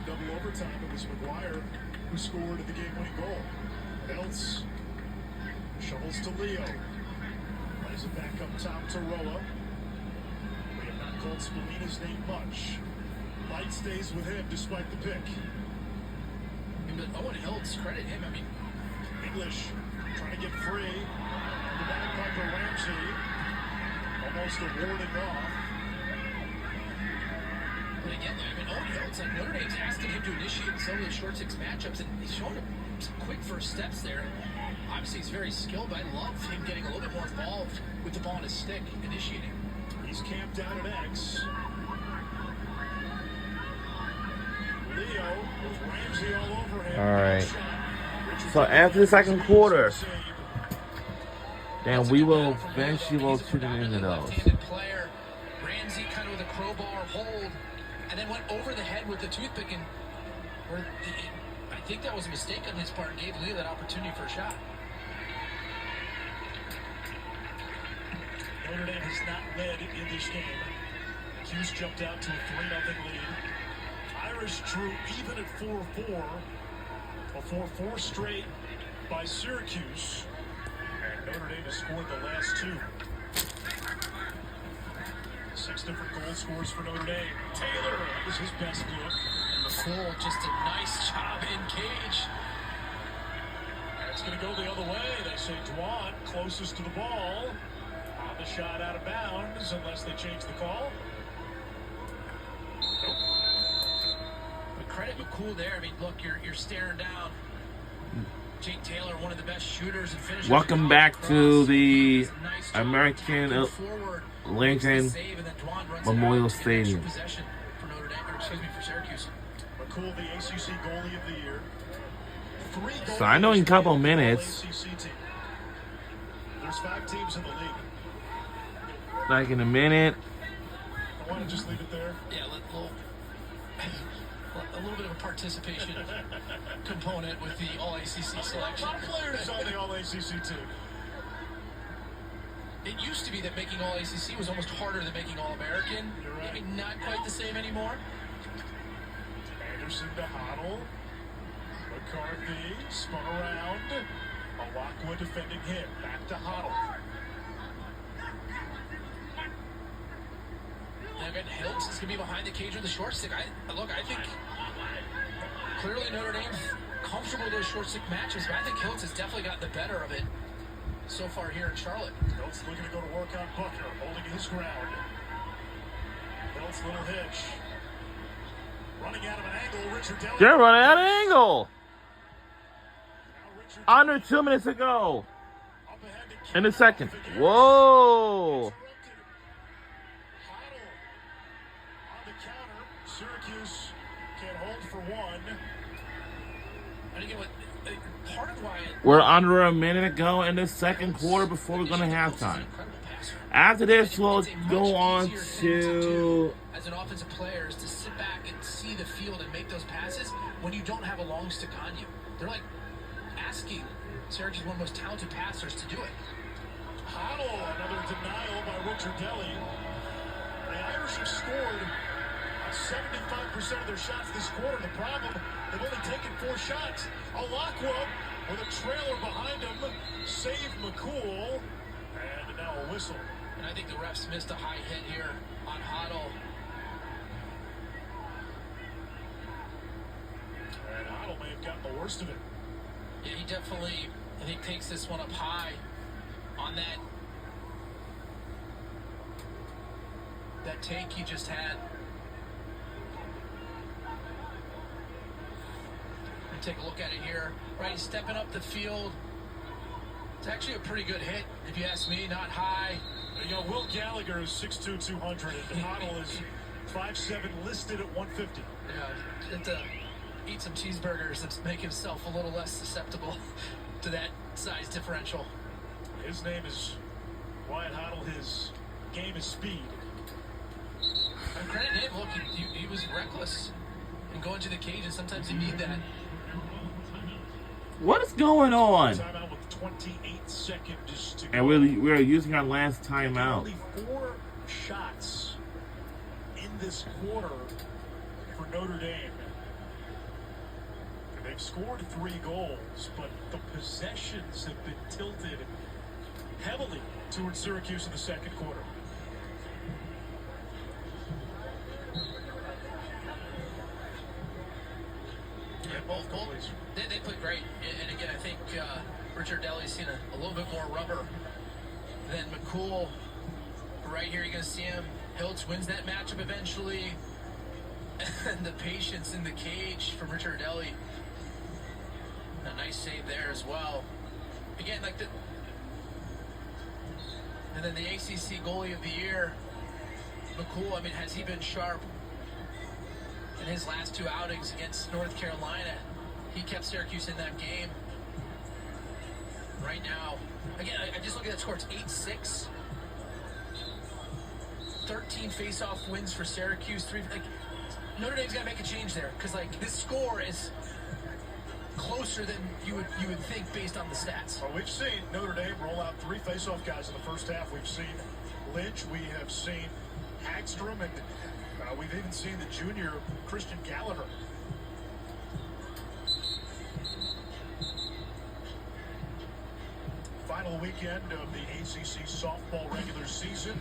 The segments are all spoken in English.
double overtime. It was McGuire who scored the game-winning goal. Eltz shovels to Leo. Plays it back up top to Roa. We have not called Spalina's name much. Light stays with him despite the pick. Owen Hiltz, credit him. I mean, English trying to get free. The bagpiper Ramsey almost a warding off. But again, I mean, Owen Hiltz, like Notre Dame's asking him to initiate some of the short six matchups, and he's showing some quick first steps there. Obviously, he's very skilled, but I love him getting a little bit more involved with the ball on his stick, initiating. He's camped down at X. Leo with Ramsey all over him. All right. So after the second quarter, then we will eventually will tune into those. Player, Ramsey kind of with a crowbar hold, and then went over the head with the toothpick, and I think that was a mistake on his part and gave Leo that opportunity for a shot. Notre Dame has not led in this game. Hughes jumped out to a 3-0 lead. Irish drew even at 4-4 before 4 straight by Syracuse. And Notre Dame has scored the last 2. 6 different goal scores for Notre Dame. Taylor was his best look. And McCool, just a nice job in cage. And it's going to go the other way. They say Dwan closest to the ball. On the shot out of bounds unless they change the call. Credit McCool there. I mean, look, you're staring down Jake Taylor, one of the best shooters and finishers. Welcome back to the American Legion Memorial Stadium. For Syracuse. McCool, the ACC goalie of the year. So I know in a couple of minutes. There's 5 teams in the league. Like in a minute. I want to just leave it there. Yeah, a little bit of a participation component with the All-ACC selection. A lot of players on the All-ACC team. It used to be that making All-ACC was almost harder than making All-American. You're right. Maybe not quite the same anymore. Anderson to Hoddle. McCarthy spun around. Alakwa defending him. Back to Hoddle. Evan Hiltz is going to be behind the cage with the short stick. I think clearly Notre Dame's comfortable with those short stick matches, but I think Hiltz has definitely gotten the better of it so far here in Charlotte. Hiltz looking to go to work on Buckner, holding his ground. Hiltz little hitch. Running out of an angle, Richard Deli. They're running out of angle. Under 2 minutes ago. In the second. Whoa. Syracuse can't hold for one. And again, part of why we're under a minute ago in the second quarter before we're going to halftime. After this, we'll go on to... As an offensive player, is to sit back and see the field and make those passes when you don't have a long stick on you. They're like asking Syracuse, one of the most talented passers, to do it. Hoddle, another denial by Richard Deli. The Irish have scored 75% of their shots this quarter. The problem, they've only taken 4 shots. Alakwa with a trailer behind him. Save McCool. And now a whistle. And I think the refs missed a high hit here on Hoddle. And Hoddle may have gotten the worst of it. Yeah, he definitely, I think, takes this one up high on that take he just had. Take a look at it here. Right, he's stepping up the field. It's actually a pretty good hit, if you ask me. Not high. You know, Will Gallagher is 6'2", 200, and Hoddle is 5'7", listed at 150. Yeah, have to eat some cheeseburgers and make himself a little less susceptible to that size differential. His name is Wyatt Hoddle. His game is speed. And credit him. Look, he was reckless in going to the cage, and sometimes you need that. What is going on? Timeout with 28 seconds to go. And we're using our last timeout. Only 4 shots in this quarter for Notre Dame. They've scored 3 goals, but the possessions have been tilted heavily towards Syracuse in the second quarter. Yeah, both goals. They played great. And again, I think Richard Delley's seen a little bit more rubber than McCool. Right here, you're going to see him. Hiltz wins that matchup eventually. And the patience in the cage from Richard Delley. A nice save there as well. Again, like and then the ACC goalie of the year, McCool, I mean, has he been sharp in his last 2 outings against North Carolina? He kept Syracuse in that game. Right now, again, I just look at that score. It's 8-6. 13 face-off wins for Syracuse. 3. Like, Notre Dame's got to make a change there because, like, this score is closer than you would think based on the stats. Well, we've seen Notre Dame roll out 3 face-off guys in the first half. We've seen Lynch. We have seen Hagstrom, and we've even seen the junior Christian Gallagher. Final weekend of the ACC softball regular season.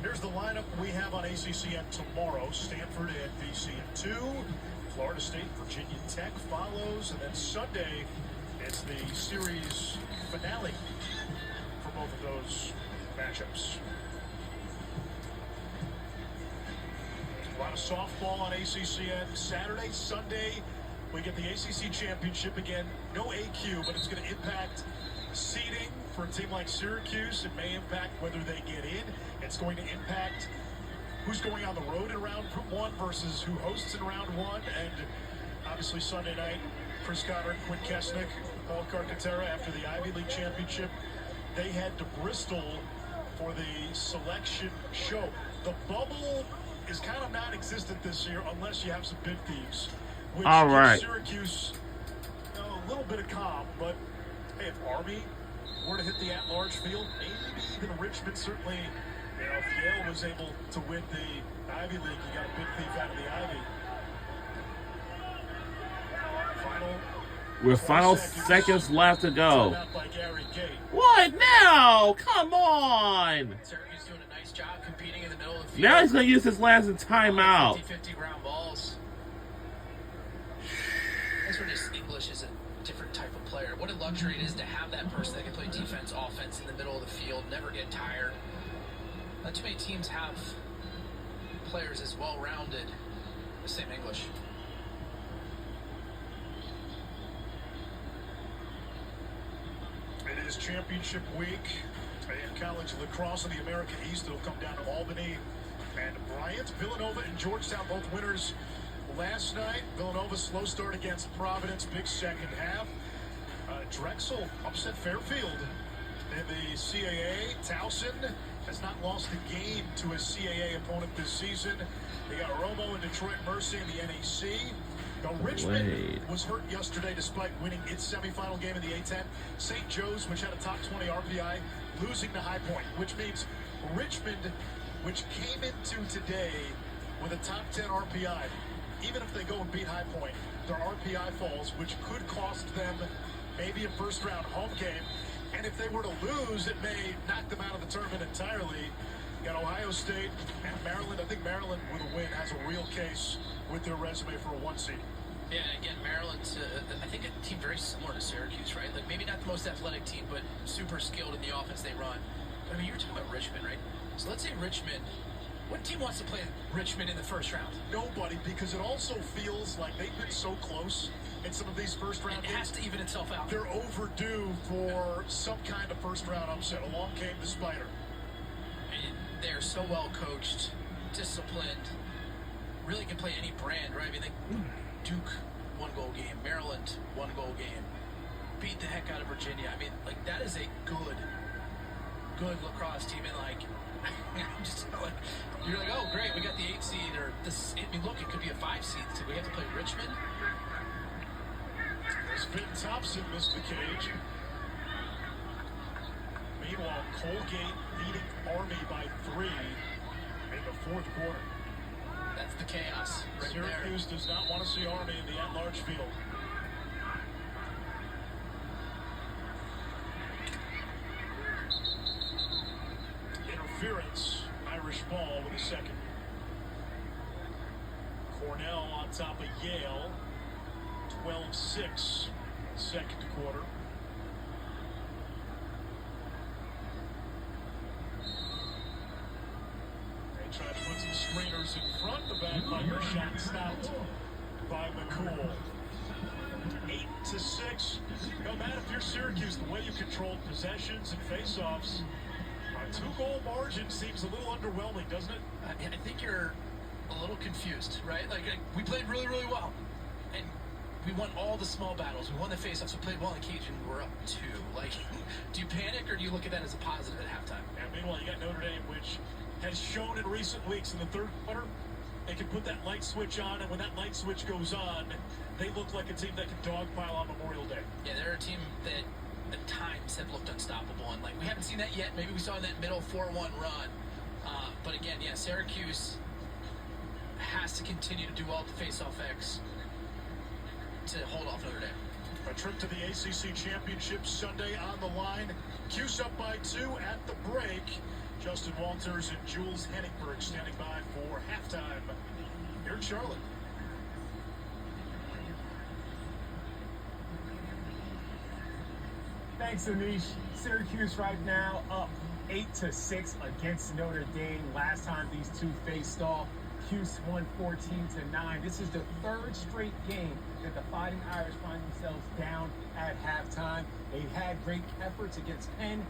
Here's the lineup we have on ACCN tomorrow. Stanford and BC at 2. Florida State, Virginia Tech follows. And then Sunday, it's the series finale for both of those matchups. A lot of softball on ACCN. Saturday, Sunday, we get the ACC championship again. No AQ, but it's going to impact seeding for a team like Syracuse. It may impact whether they get in. It's going to impact who's going on the road in round 1 versus who hosts in round 1. And obviously Sunday night, Chris Cotter, Quinn Kesnick, Paul Carcaterra, after the Ivy League championship, they head to Bristol for the selection show. The bubble is kind of non-existent this year unless you have some bid thieves, which all right. gives Syracuse a little bit of calm. But hey, if Army were to hit the at-large field, maybe even Richmond, certainly, you know, if Yale was able to win the Ivy League, you got a big thief out of the Ivy. With final seconds left to go. What now? Come on! Syracuse doing a nice job competing in the middle of the field. Now he's going to use his last timeout. 50-50 ground balls. That's where just English is a different type of player. What a luxury it is to have that person that can play defense, offense in the middle of the field, never get tired. Not too many teams have players as well-rounded as Sam English. It is championship week in college lacrosse in the America East. It'll come down to Albany and Bryant. Villanova and Georgetown both winners last night. Villanova slow start against Providence, big second half. Drexel upset Fairfield in the CAA. Towson has not lost a game to a CAA opponent this season. They got Romo and Detroit Mercy in the NEC. Now, Richmond was hurt yesterday despite winning its semifinal game in the A-10. St. Joe's, which had a top 20 RPI, losing to High Point, which means Richmond, which came into today with a top 10 RPI, even if they go and beat High Point, their RPI falls, which could cost them maybe a first-round home game. And if they were to lose, it may knock them out of the tournament entirely. You got Ohio State and Maryland. I think Maryland, with a win, has a real case with their resume for a 1 seed. Yeah, and again, Maryland's, I think, a team very similar to Syracuse, right? Like, maybe not the most athletic team, but super skilled in the offense they run. But, I mean, you were talking about Richmond, right? So let's say Richmond. What team wants to play Richmond in the first round? Nobody, because it also feels like they've been so close in some of these first-round games. It has to even itself out. They're overdue for some kind of first-round upset. Along came the Spider. And they're so well coached, disciplined, really can play any brand, right? I mean, Duke, 1-goal game. Maryland, 1-goal game. Beat the heck out of Virginia. I mean, like, that is a good lacrosse team. And, like, I'm just like, you're like, oh, great, we got the 8 seed, or this. I mean, look, it could be a 5 seed. So we have to play Richmond. As Finn Thompson missed the cage. Meanwhile, Colgate leading Army by 3 in the fourth quarter. That's the chaos right Syracuse there. does not want to see Army in the at-large field. interference. Irish ball with a second. Cornell on top of Yale. 12-6, second quarter. They try to put some screeners in front. The backfire shot stopped by McCool. 8-6. No matter if you're Syracuse, the way you controlled possessions and faceoffs, a 2-goal margin seems a little underwhelming, doesn't it? I think you're a little confused, right? Like we played really, really well, and we won all the small battles. We won the faceoffs. We played well in Cajun. We're up 2. Like, do you panic or do you look at that as a positive at halftime? And meanwhile, you got Notre Dame, which has shown in recent weeks in the third quarter, they can put that light switch on, and when that light switch goes on, they look like a team that can dogpile on Memorial Day. Yeah, they're a team that at times have looked unstoppable, and like we haven't seen that yet. Maybe we saw in that middle 4-1 run, but again, yeah, Syracuse has to continue to do well at the faceoff X to hold off Notre Dame. A trip to the ACC Championship Sunday on the line. Cuse up by 2 at the break. Justin Walters and Jules Henningberg standing by for halftime here in Charlotte. Thanks, Anish. Syracuse right now up 8-6 against Notre Dame. Last time these two faced off, Cuse won 14-9. This is the 3rd straight game that the Fighting Irish find themselves down at halftime. They had great efforts against Penn.